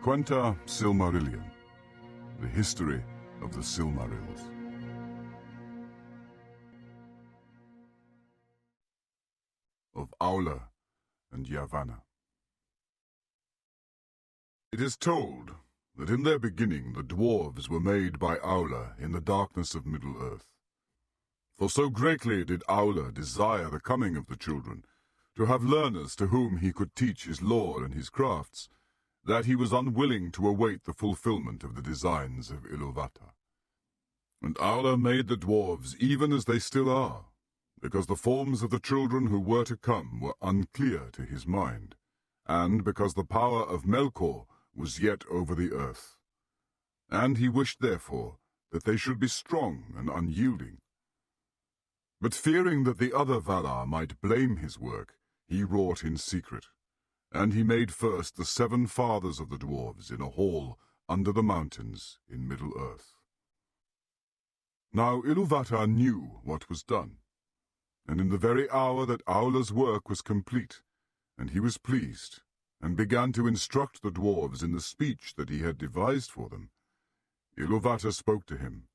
Quenta Silmarillion, the history of the Silmarils. Of Aulë and Yavanna. It is told that in their beginning the dwarves were made by Aulë in the darkness of Middle-earth. For so greatly did Aulë desire the coming of the children, to have learners to whom he could teach his lore and his crafts, that he was unwilling to await the fulfillment of the designs of Ilúvatar. And Aulë made the dwarves even as they still are, because the forms of the children who were to come were unclear to his mind, and because the power of Melkor was yet over the earth. And he wished therefore that they should be strong and unyielding. But fearing that the other Valar might blame his work, he wrought in secret. And he made first the 7 fathers of the dwarves in a hall under the mountains in Middle-earth. Now Ilúvatar knew what was done, and in the very hour that Aulë's work was complete, and he was pleased, and began to instruct the dwarves in the speech that he had devised for them, Ilúvatar spoke to him,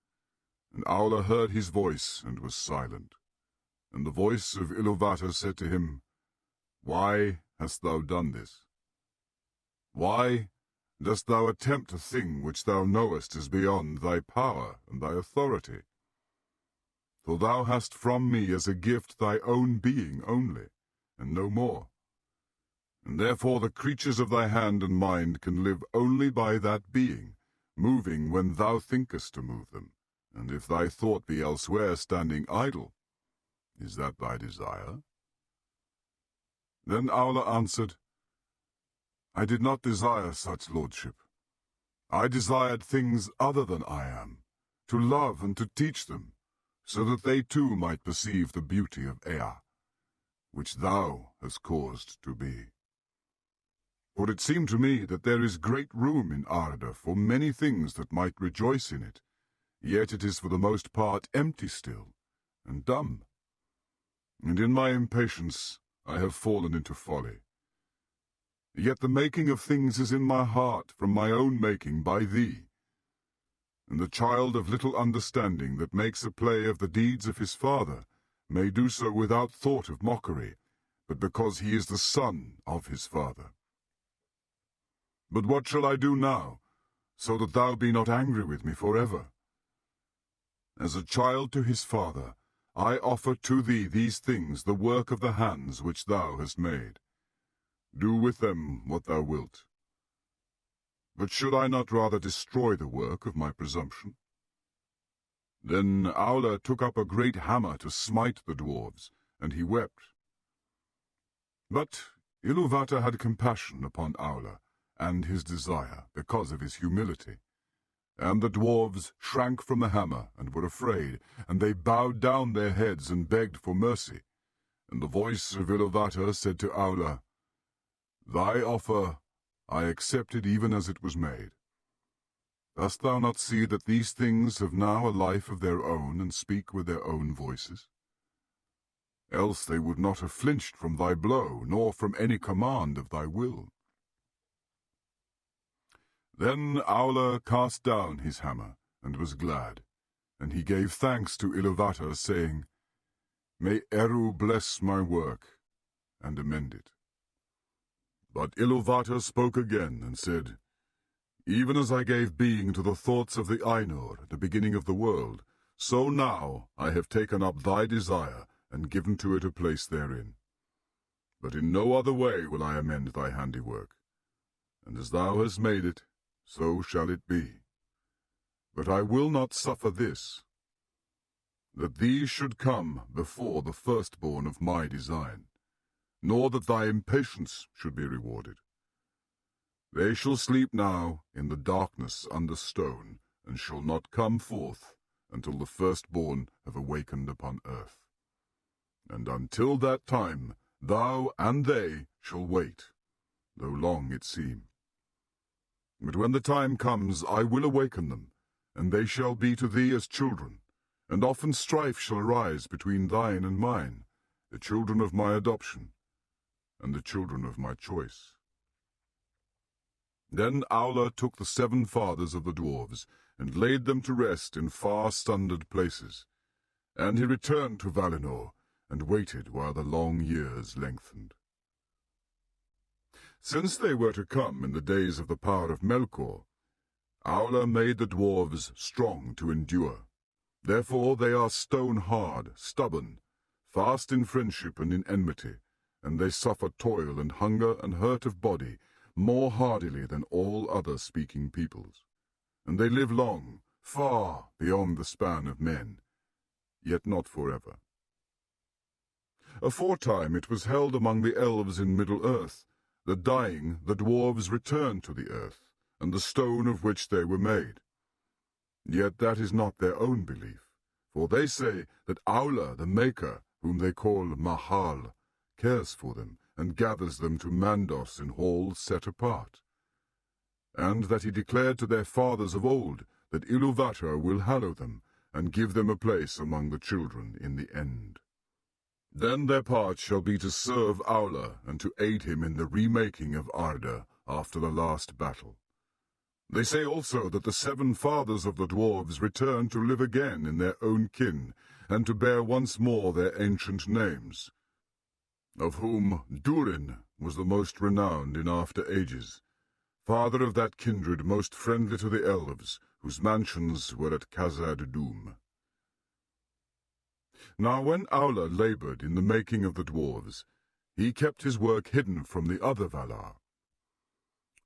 and Aulë heard his voice and was silent. And the voice of Ilúvatar said to him, "Why hast thou done this? Why dost thou attempt a thing which thou knowest is beyond thy power and thy authority? For thou hast from me as a gift thy own being only, and no more. And therefore the creatures of thy hand and mind can live only by that being, moving when thou thinkest to move them, and if thy thought be elsewhere standing idle. Is that thy desire?" Then Aulë answered, "I did not desire such lordship. I desired things other than I am, to love and to teach them, so that they too might perceive the beauty of Ea, which thou hast caused to be. For it seemed to me that there is great room in Arda for many things that might rejoice in it, yet it is for the most part empty still, and dumb. And in my impatience I have fallen into folly. Yet the making of things is in my heart from my own making by thee. And the child of little understanding that makes a play of the deeds of his father may do so without thought of mockery, but because he is the son of his father. But what shall I do now, so that thou be not angry with me forever? As a child to his father, I offer to thee these things, the work of the hands which thou hast made. Do with them what thou wilt. But should I not rather destroy the work of my presumption?" Then Aulë took up a great hammer to smite the dwarves, and he wept. But Ilúvatar had compassion upon Aulë and his desire, because of his humility. And the dwarves shrank from the hammer and were afraid, and they bowed down their heads and begged for mercy. And the voice of Ilúvatar said to Aulë, "Thy offer I accepted even as it was made. Dost thou not see that these things have now a life of their own and speak with their own voices? Else they would not have flinched from thy blow, nor from any command of thy will." Then Aulë cast down his hammer, and was glad, and he gave thanks to Ilúvatar, saying, "May Eru bless my work, and amend it." But Ilúvatar spoke again, and said, "Even as I gave being to the thoughts of the Ainur at the beginning of the world, so now I have taken up thy desire, and given to it a place therein. But in no other way will I amend thy handiwork, and as thou hast made it, so shall it be. But I will not suffer this, that these should come before the firstborn of my design, nor that thy impatience should be rewarded. They shall sleep now in the darkness under stone, and shall not come forth until the firstborn have awakened upon earth. And until that time thou and they shall wait, though long it seem. But when the time comes, I will awaken them, and they shall be to thee as children, and often strife shall arise between thine and mine, the children of my adoption, and the children of my choice. Then Aulë took the 7 fathers of the dwarves, and laid them to rest in far sundered places. And he returned to Valinor, and waited while the long years lengthened. Since they were to come in the days of the power of Melkor, Aulë made the dwarves strong to endure. Therefore they are stone-hard, stubborn, fast in friendship and in enmity, and they suffer toil and hunger and hurt of body more hardily than all other speaking peoples. And they live long, far beyond the span of men, yet not forever. Aforetime it was held among the elves in Middle-earth that dying the dwarves returned to the earth, and the stone of which they were made. Yet that is not their own belief, for they say that Aulë the Maker, whom they call Mahal, cares for them, and gathers them to Mandos in halls set apart, and that he declared to their fathers of old that Ilúvatar will hallow them, and give them a place among the children in the end. Then their part shall be to serve Aulë, and to aid him in the remaking of Arda after the last battle. They say also that the 7 fathers of the dwarves return to live again in their own kin, and to bear once more their ancient names, of whom Durin was the most renowned in after ages, father of that kindred most friendly to the elves, whose mansions were at Khazad-dûm. Now when Aulë laboured in the making of the dwarves, he kept his work hidden from the other Valar.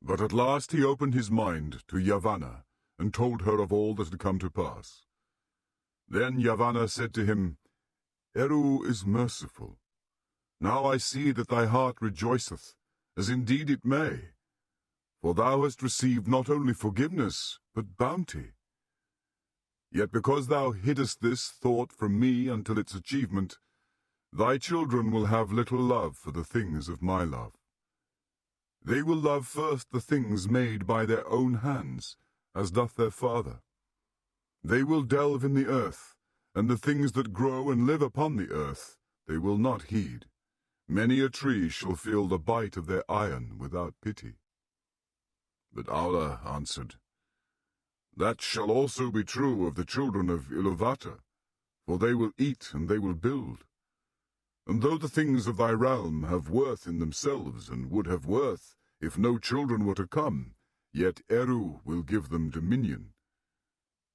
But at last he opened his mind to Yavanna, and told her of all that had come to pass. Then Yavanna said to him, Eru is merciful. Now I see that thy heart rejoiceth, as indeed it may, for thou hast received not only forgiveness, but bounty. Yet because thou hiddest this thought from me until its achievement, thy children will have little love for the things of my love. They will love first the things made by their own hands, as doth their father. They will delve in the earth, and the things that grow and live upon the earth they will not heed. Many a tree shall feel the bite of their iron without pity. But Aulë answered, That shall also be true of the children of Ilúvatar, for they will eat and they will build. And though the things of thy realm have worth in themselves, and would have worth if no children were to come, yet Eru will give them dominion.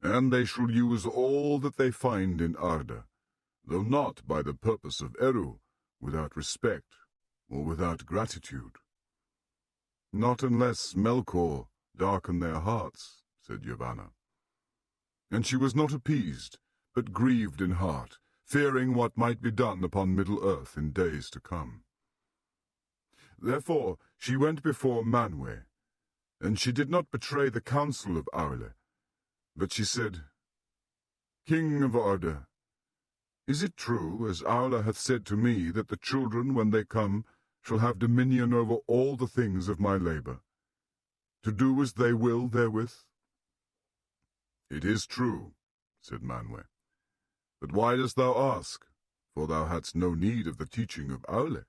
And they shall use all that they find in Arda, though not by the purpose of Eru, without respect or without gratitude. Not unless Melkor darken their hearts, said Yavanna. And she was not appeased, but grieved in heart, fearing what might be done upon Middle-earth in days to come. Therefore she went before Manwë, and she did not betray the counsel of Aulë, but she said, King of Arda, is it true, as Aulë hath said to me, that the children, when they come, shall have dominion over all the things of my labour, to do as they will therewith? It is true, said Manwë. But why dost thou ask? For thou hadst no need of the teaching of Aulë.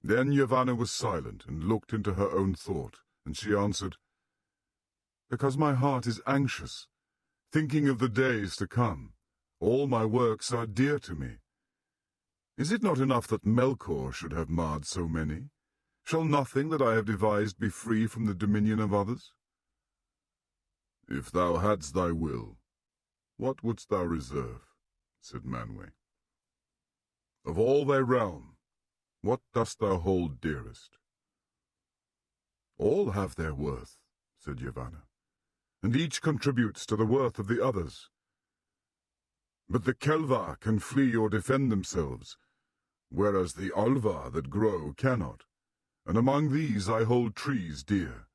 Then Yavanna was silent, and looked into her own thought, and she answered, Because my heart is anxious, thinking of the days to come. All my works are dear to me. Is it not enough that Melkor should have marred so many? Shall nothing that I have devised be free from the dominion of others? If thou hadst thy will, what wouldst thou reserve? Said Manwë. Of all thy realm, what dost thou hold dearest? All have their worth, said Yavanna, and each contributes to the worth of the others. But the Kelvar can flee or defend themselves, whereas the Alvar that grow cannot, and among these I hold trees dear.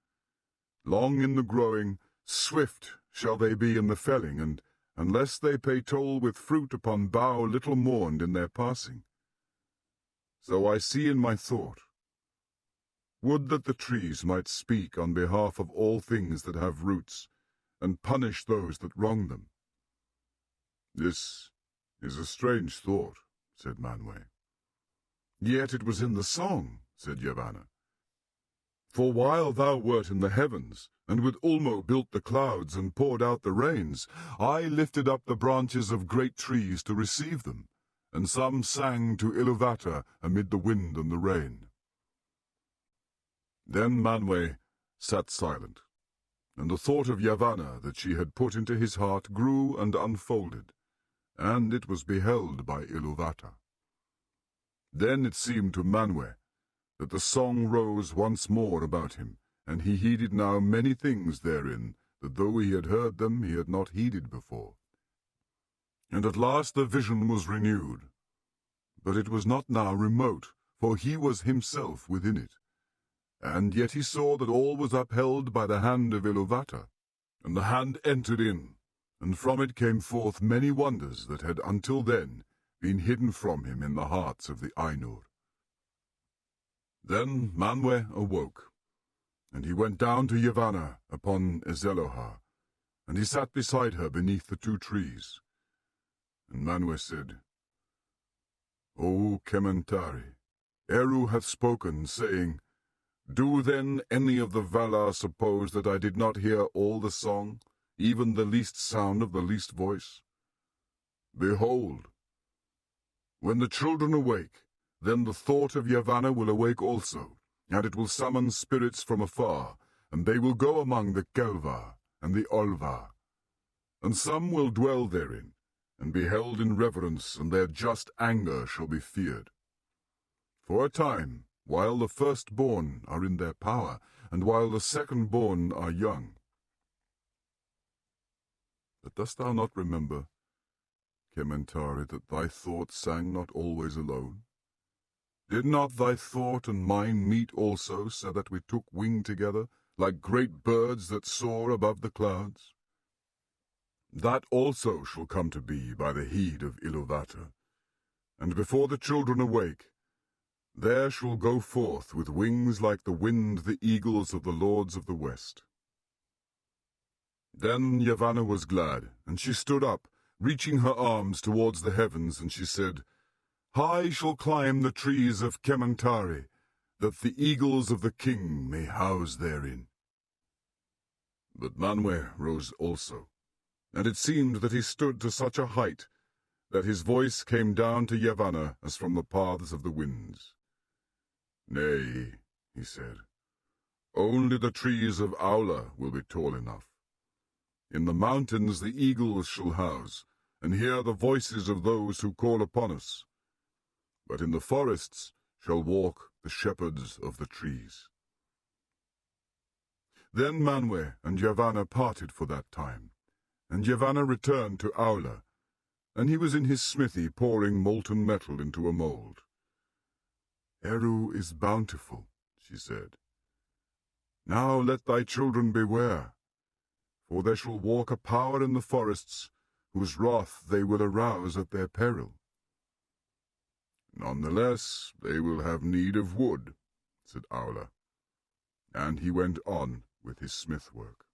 Long in the growing, swift shall they be in the felling, and unless they pay toll with fruit upon bough little mourned in their passing. So I see in my thought. Would that the trees might speak on behalf of all things that have roots, and punish those that wrong them. This is a strange thought, said Manwë. Yet it was in the song, said Yavanna. For while thou wert in the heavens, and with Ulmo built the clouds and poured out the rains, I lifted up the branches of great trees to receive them, and some sang to Ilúvatar amid the wind and the rain. Then Manwë sat silent, and the thought of Yavanna that she had put into his heart grew and unfolded, and it was beheld by Ilúvatar. Then it seemed to Manwë that the song rose once more about him, and he heeded now many things therein, that though he had heard them, he had not heeded before. And at last the vision was renewed, but it was not now remote, for he was himself within it. And yet he saw that all was upheld by the hand of Ilúvatar, and the hand entered in, and from it came forth many wonders that had until then been hidden from him in the hearts of the Ainur. Then Manwë awoke, and he went down to Yavanna upon Ezelohar, and he sat beside her beneath the 2 trees. And Manwë said, O Kementari, Eru hath spoken, saying, Do then any of the Valar suppose that I did not hear all the song, even the least sound of the least voice? Behold, when the children awake, then the thought of Yavanna will awake also, and it will summon spirits from afar, and they will go among the Kelvar and the Olvar. And some will dwell therein, and be held in reverence, and their just anger shall be feared. For a time, while the firstborn are in their power, and while the secondborn are young. But dost thou not remember, Kementari, that thy thought sang not always alone? Did not thy thought and mine meet also, so that we took wing together, like great birds that soar above the clouds? That also shall come to be by the heed of Ilúvatar, and before the children awake, there shall go forth with wings like the wind the eagles of the lords of the west. Then Yavanna was glad, and she stood up, reaching her arms towards the heavens, and she said, High shall climb the trees of Kementari, that the eagles of the king may house therein. But Manwë rose also, and it seemed that he stood to such a height that his voice came down to Yavanna as from the paths of the winds. Nay, he said, only the trees of Aulë will be tall enough. In the mountains the eagles shall house, and hear the voices of those who call upon us. But in the forests shall walk the shepherds of the trees. Then Manwë and Yavanna parted for that time, and Yavanna returned to Aulë, and he was in his smithy pouring molten metal into a mould. Eru is bountiful, she said. Now let thy children beware, for there shall walk a power in the forests, whose wrath they will arouse at their peril. Nonetheless, they will have need of wood, said Aulë, and he went on with his smith work.